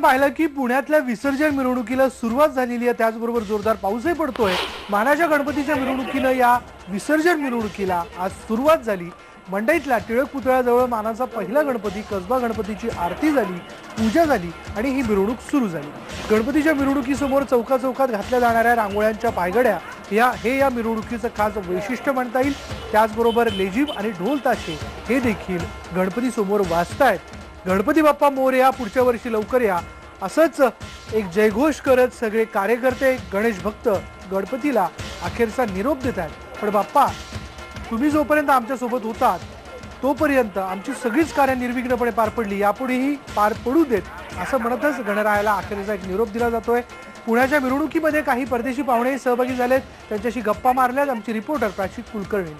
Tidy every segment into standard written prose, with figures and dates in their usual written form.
पाहिलं की पुण्यातल्या विसर्जन मिरवणुकीला सुरुवात झालेली आहे, त्याचबरोबर जोरदार पाऊसही पडतोय। मानाच्या गणपतीच्या मिरवणुकीनं या विसर्जन मिरवणुकीला आज सुरुवात झाली। मंडईतल्या टिळक पुतळ्याजवळ मानाचा पहिला गणपती कसबा गणपतीची आरती झाली, पूजा झाली आणि ही मिरवणूक सुरू झाली। गणपतीच्या मिरवणुकीसमोर चौकात घातल्या जाणाऱ्या रांगोळ्यांच्या पायगड्या या मिरवणुकीचं खास वैशिष्ट्य म्हणता येईल। त्याचबरोबर लेझिम आणि ढोल ताशे हे देखील गणपती समोर वाजतायत। गणपती बाप्पा मोरया, पुढच्या वर्षी लवकर या, असंच एक जयघोष करत सगळे कार्यकर्ते, गणेश भक्त गणपतीला अखेरचा निरोप देत आहेत। पण बाप्पा, तुम्ही जोपर्यंत आमच्या सोबत होतात तोपर्यंत आमची सगळीच कार्य निर्विघ्नपणे पार पडली, यापुढेही पार पडू देत, असं म्हणतच गणरायाला अखेरचा एक निरोप दिला जातोय। पुण्याच्या मिरवणुकीमध्ये काही परदेशी पाहुणे सहभागी झालेत, त्यांच्याशी गप्पा मारल्यात आमची रिपोर्टर प्राची कुलकर्णी।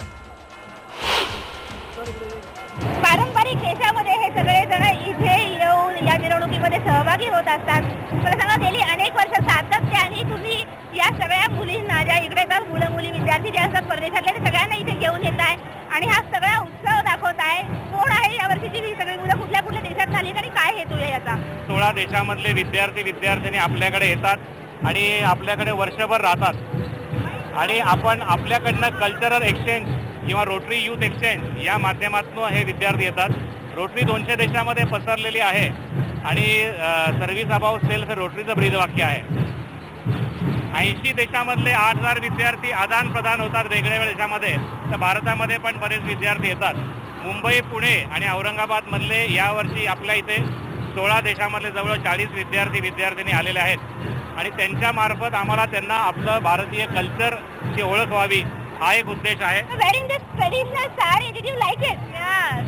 पारंपरिक देशामध्ये हे सगळे जण इथे येऊन या मिरवणुकीमध्ये सहभागी होत असतात। मला सांगा, गेली अनेक वर्ष सातत्याने तुम्ही या सगळ्या मुलींना, ज्या इकडे तर मुलं मुली विद्यार्थी जे असतात परदेशातले, ते सगळ्यांना इथे घेऊन येत आहे आणि हा सगळा उत्सव दाखवत आहे। कोण आहे यावर्षीची ही सगळी मुलं, कुठल्या कुठल्या देशात झाली आणि काय हेतू आहे याचा? 16 देशामधले विद्यार्थी आपल्याकडे येतात आणि आपल्याकडे वर्षभर राहतात आणि आपण आपल्याकडनं कल्चरल एक्सचेंज किंवा रोटरी यूथ एक्सचेंज या माध्यमातून हे विद्यार्थी येतात। रोटरी 200 देशामध्ये पसरलेली आहे आणि सर्व्हिस अबाउट सेल्फ रोटरीचं ब्रीदवाक्य आहे। 80 देशामधले 8000 विद्यार्थी आदान प्रदान होतात वेगवेगळ्या देशामध्ये, तर भारतामध्ये पण बरेच विद्यार्थी येतात। मुंबई, पुणे आणि औरंगाबाद मधले यावर्षी आपल्या इथे 16 देशामधले जवळ 40 विद्यार्थिनी आलेले आहेत आणि त्यांच्या मार्फत आम्हाला त्यांना आपलं भारतीय कल्चरची ओळख व्हावी, हा एक उद्देश आहे। Wearing this traditional saree, did you like it? Yes.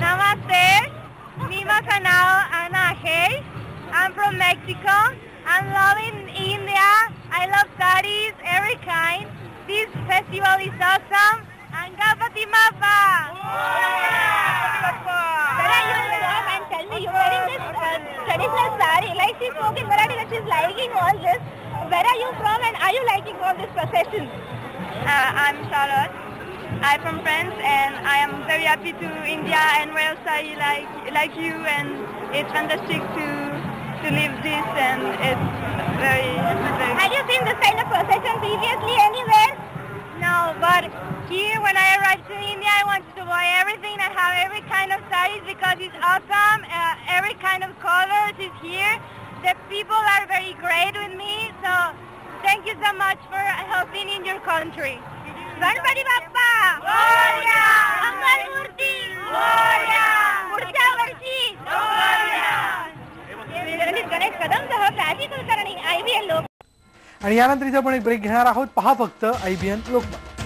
Namaste. Nima ka nao Ana Hey. I'm from Mexico. I'm loving India. I love sarees, every kind. This festival is awesome. And Ganpati Bappa. Where are you from? And tell me, you're wearing this traditional saree. Like she spoke in Marathi that she's liking all this. Where are you from and are you liking all this procession? I'm Charlotte. I'm from France and I am very happy to India and wear sari like you, and it's fantastic to live this, and it's very. Have you seen this kind of procession previously anywhere? No, but here when I arrived to India, I wanted to buy everything and have every kind of sarees because it's awesome. Every kind of colors is here. The people are very great with me, so thank you so much for helping in your country. Ganpati Bappa Morya, Mangalmurti Morya, पुढच्या वर्षी Morya. Ganesh कदमसह Prachi Kulkarni, IBN लोक। आणि यानंतर इथे आपण एक break घेणार आहोत। पहा फक्त IBN लोकमत।